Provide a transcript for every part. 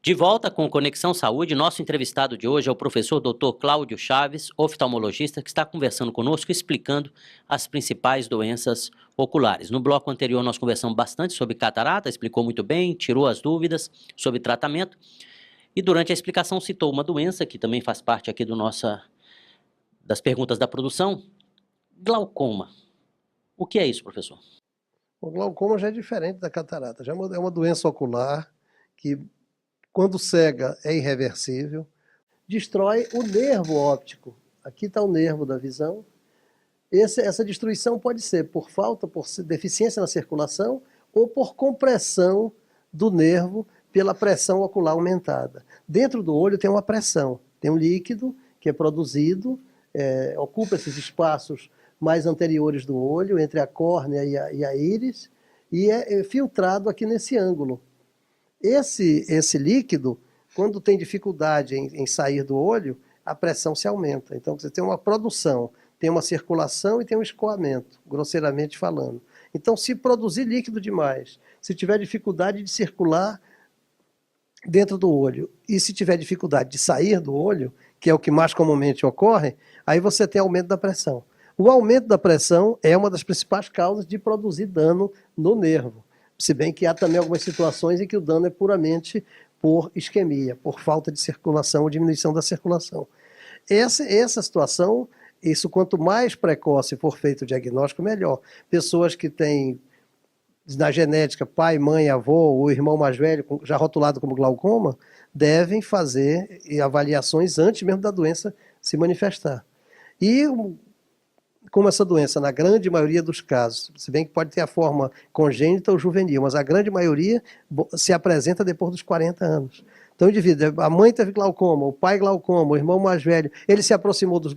De volta com Conexão Saúde, nosso entrevistado de hoje é o professor Dr. Cláudio Chaves, oftalmologista, que está conversando conosco, explicando as principais doenças oculares. No bloco anterior nós conversamos bastante sobre catarata, explicou muito bem, tirou as dúvidas sobre tratamento, e durante a explicação citou uma doença que também faz parte aqui das perguntas da produção, glaucoma. O que é isso, professor? O glaucoma já é diferente da catarata, já é uma doença ocular que, quando cega, é irreversível, destrói o nervo óptico. Aqui está o nervo da visão. Essa destruição pode ser por deficiência na circulação ou por compressão do nervo pela pressão ocular aumentada. Dentro do olho tem uma pressão, tem um líquido que é produzido, ocupa esses espaços mais anteriores do olho, entre a córnea e a íris, e é filtrado aqui nesse ângulo. Esse líquido, quando tem dificuldade em sair do olho, a pressão se aumenta. Então você tem uma produção, tem uma circulação e tem um escoamento, grosseiramente falando. Então, se produzir líquido demais, se tiver dificuldade de circular dentro do olho e se tiver dificuldade de sair do olho, que é o que mais comumente ocorre, aí você tem aumento da pressão. O aumento da pressão é uma das principais causas de produzir dano no nervo. Se bem que há também algumas situações em que o dano é puramente por isquemia, por falta de circulação ou diminuição da circulação. Essa situação, isso quanto mais precoce for feito o diagnóstico, melhor. Pessoas que têm na genética pai, mãe, avô, ou irmão mais velho, já rotulado como glaucoma, devem fazer avaliações antes mesmo da doença se manifestar. E como essa doença, na grande maioria dos casos, se bem que pode ter a forma congênita ou juvenil, mas a grande maioria se apresenta depois dos 40 anos. Então, o indivíduo, a mãe teve glaucoma, o pai glaucoma, o irmão mais velho, ele se aproximou dos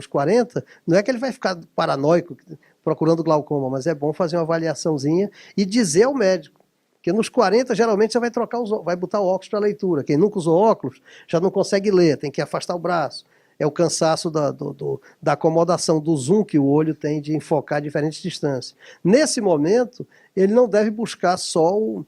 40, não é que ele vai ficar paranoico procurando glaucoma, mas é bom fazer uma avaliaçãozinha e dizer ao médico, porque nos 40 geralmente você vai botar o óculos para leitura. Quem nunca usou óculos já não consegue ler, tem que afastar o braço. É o cansaço da acomodação, do zoom que o olho tem de enfocar diferentes distâncias. Nesse momento, ele não deve buscar só o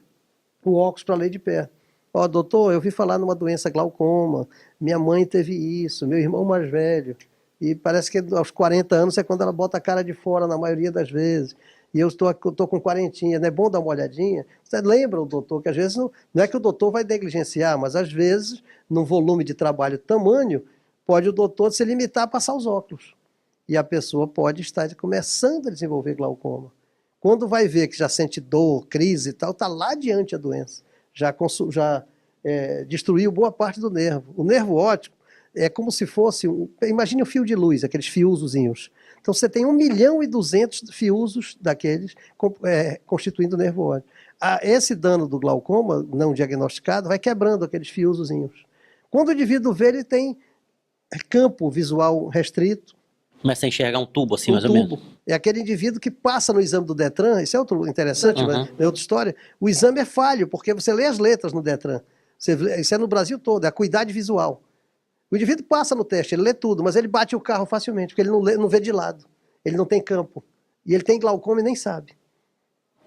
óculos para ler de perto. Ó, doutor, eu vi falar numa doença glaucoma, minha mãe teve isso, meu irmão mais velho, e parece que aos 40 anos é quando ela bota a cara de fora, na maioria das vezes, e eu estou com 40, não é bom dar uma olhadinha? Você lembra o doutor, que às vezes não é que o doutor vai negligenciar, mas às vezes, num volume de trabalho tamanho, pode o doutor se limitar a passar os óculos. E a pessoa pode estar começando a desenvolver glaucoma. Quando vai ver que já sente dor, crise e tal, está lá adiante a doença. Já destruiu boa parte do nervo. O nervo óptico é como se fosse, imagine um fio de luz, aqueles fiusozinhos. Então você tem 1.200.000 fiusos daqueles constituindo o nervo óptico. Esse dano do glaucoma não diagnosticado vai quebrando aqueles fiusozinhos. Quando o indivíduo vê, ele tem campo visual restrito. Começa a enxergar um tubo assim, mais ou menos. É aquele indivíduo que passa no exame do Detran, isso é outro interessante, mas é outra história. O exame é falho, porque você lê as letras no Detran. Isso é no Brasil todo, é a acuidade visual. O indivíduo passa no teste, ele lê tudo, mas ele bate o carro facilmente, porque ele não vê de lado. Ele não tem campo. E ele tem glaucoma e nem sabe.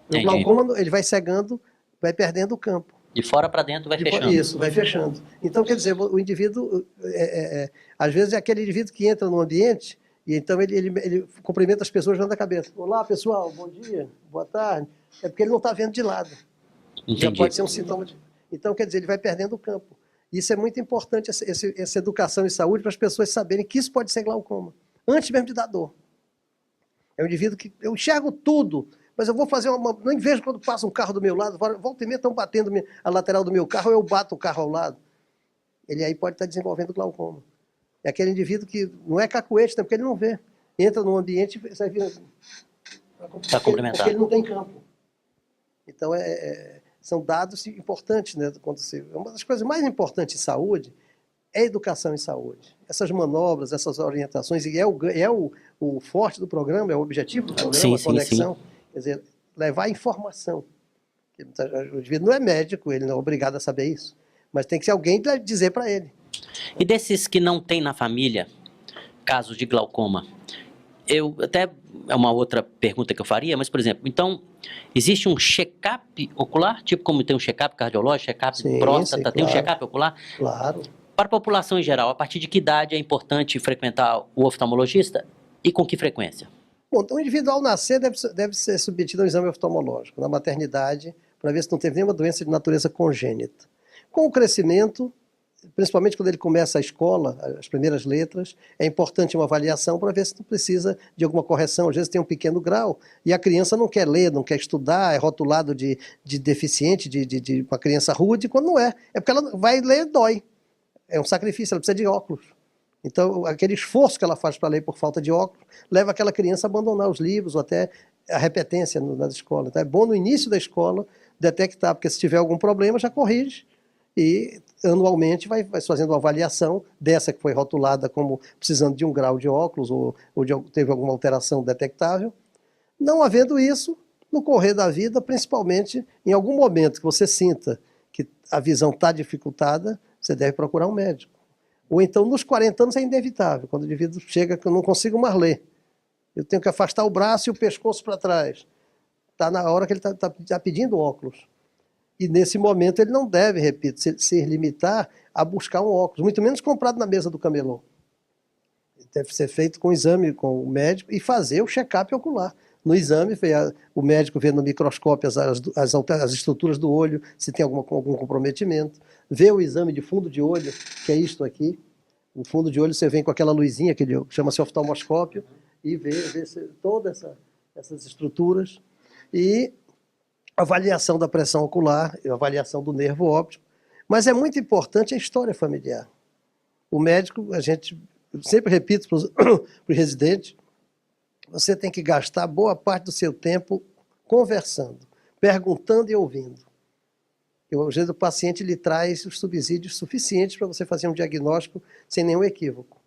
O glaucoma, ele vai cegando, vai perdendo o campo. De fora para dentro vai fechando. Isso, vai fechando. Então, quer dizer, o indivíduo, às vezes é aquele indivíduo que entra no ambiente e então ele cumprimenta as pessoas dando a cabeça. Olá, pessoal, bom dia, boa tarde. É porque ele não está vendo de lado. Entendi. Já pode ser um sintoma de... Então, quer dizer, ele vai perdendo o campo. Isso é muito importante, essa educação em saúde, para as pessoas saberem que isso pode ser glaucoma, antes mesmo de dar dor. É um indivíduo que eu enxergo tudo, mas eu vou fazer não vejo quando passa um carro do meu lado, volta e meia estão batendo a lateral do meu carro, eu bato o carro ao lado. Ele aí pode estar desenvolvendo glaucoma. É aquele indivíduo que não é cacuete, né, porque ele não vê. Entra num ambiente e sai virando. Está complementado. Porque ele não tem campo. Então, são dados importantes, né? Uma das coisas mais importantes em saúde é a educação em saúde. Essas manobras, essas orientações, e o forte do programa, é o objetivo do programa, a conexão. Sim. Quer dizer, levar informação. O indivíduo não é médico, ele não é obrigado a saber isso, mas tem que ser alguém dizer para ele. E desses que não tem na família, casos de glaucoma, até é uma outra pergunta que eu faria, mas, por exemplo, então, existe um check-up ocular, tipo como tem um check-up cardiológico, check-up próstata, tem um check-up ocular? Claro. Para a população em geral, a partir de que idade é importante frequentar o oftalmologista e com que frequência? Bom, então o indivíduo ao nascer deve ser submetido a um exame oftalmológico na maternidade, para ver se não teve nenhuma doença de natureza congênita. Com o crescimento, principalmente quando ele começa a escola, as primeiras letras, é importante uma avaliação para ver se não precisa de alguma correção. Às vezes tem um pequeno grau e a criança não quer ler, não quer estudar, é rotulado de deficiente, de uma criança rude, quando não é. É porque ela vai ler e dói. É um sacrifício, ela precisa de óculos. Então, aquele esforço que ela faz para ler por falta de óculos leva aquela criança a abandonar os livros ou até a repetência nas escolas. Então, é bom no início da escola detectar, porque se tiver algum problema já corrige e anualmente vai fazendo uma avaliação dessa que foi rotulada como precisando de um grau de óculos ou teve alguma alteração detectável. Não havendo isso, no correr da vida, principalmente em algum momento que você sinta que a visão está dificultada, você deve procurar um médico. Ou então, nos 40 anos é inevitável, quando o indivíduo chega que eu não consigo mais ler. Eu tenho que afastar o braço e o pescoço para trás. Está na hora que ele está pedindo óculos. E nesse momento ele não deve, repito, se limitar a buscar um óculos, muito menos comprado na mesa do camelô. Deve ser feito com exame com o médico e fazer o check-up ocular. No exame, o médico vê no microscópio as estruturas do olho, se tem algum comprometimento. Vê o exame de fundo de olho, que é isto aqui. O fundo de olho você vem com aquela luzinha que chama-se oftalmoscópio e vê todas essas estruturas. E avaliação da pressão ocular, avaliação do nervo óptico. Mas é muito importante a história familiar. O médico, a gente sempre repito para os residentes, você tem que gastar boa parte do seu tempo conversando, perguntando e ouvindo. Às vezes o paciente lhe traz os subsídios suficientes para você fazer um diagnóstico sem nenhum equívoco.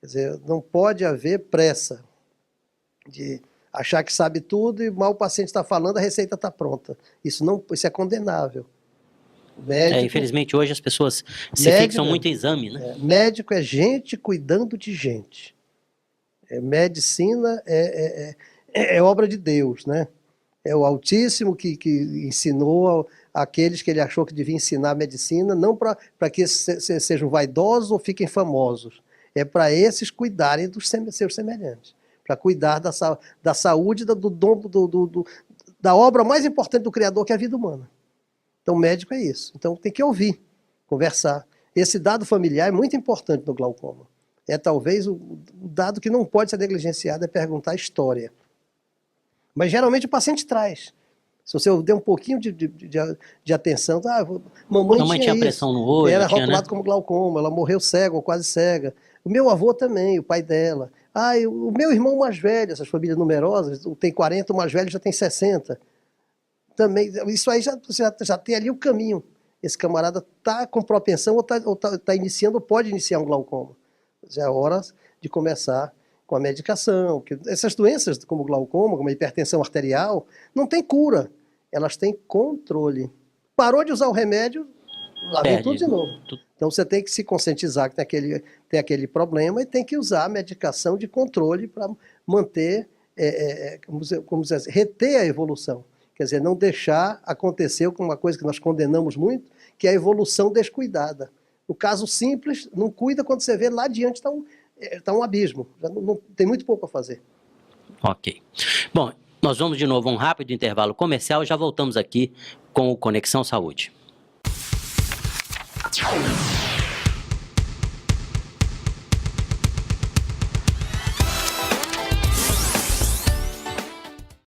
Quer dizer, não pode haver pressa de achar que sabe tudo e mal o paciente está falando, a receita está pronta. Isso é condenável. Médico, infelizmente hoje as pessoas se fixam muito em exame, né? Médico é gente cuidando de gente. Medicina é obra de Deus, né? É o Altíssimo que ensinou aqueles que ele achou que devia ensinar a medicina, não para que sejam vaidosos ou fiquem famosos. É para esses cuidarem dos seus semelhantes, para cuidar da saúde, da obra mais importante do Criador, que é a vida humana. Então, médico é isso. Então, tem que ouvir, conversar. Esse dado familiar é muito importante no glaucoma. É talvez o dado que não pode ser negligenciado, é perguntar a história. Mas geralmente o paciente traz. Se você der um pouquinho de atenção, mamãe tinha pressão no olho, era rotulado como glaucoma, ela morreu cega ou quase cega. O meu avô também, o pai dela. O meu irmão mais velho, essas famílias numerosas, tem 40, o mais velho já tem 60. Também, isso aí já tem ali o caminho. Esse camarada está com propensão ou está iniciando ou pode iniciar um glaucoma. Já é hora de começar com a medicação. Porque essas doenças, como glaucoma, como a hipertensão arterial, não tem cura. Elas têm controle. Parou de usar o remédio, lá vem tudo de novo. Então você tem que se conscientizar que tem aquele problema e tem que usar a medicação de controle para manter, reter a evolução. Quer dizer, não deixar acontecer com uma coisa que nós condenamos muito, que é a evolução descuidada. No caso simples, não cuida, quando você vê lá adiante está um abismo. Já não tem muito pouco a fazer. Ok. Bom, nós vamos de novo a um rápido intervalo comercial e já voltamos aqui com o Conexão Saúde.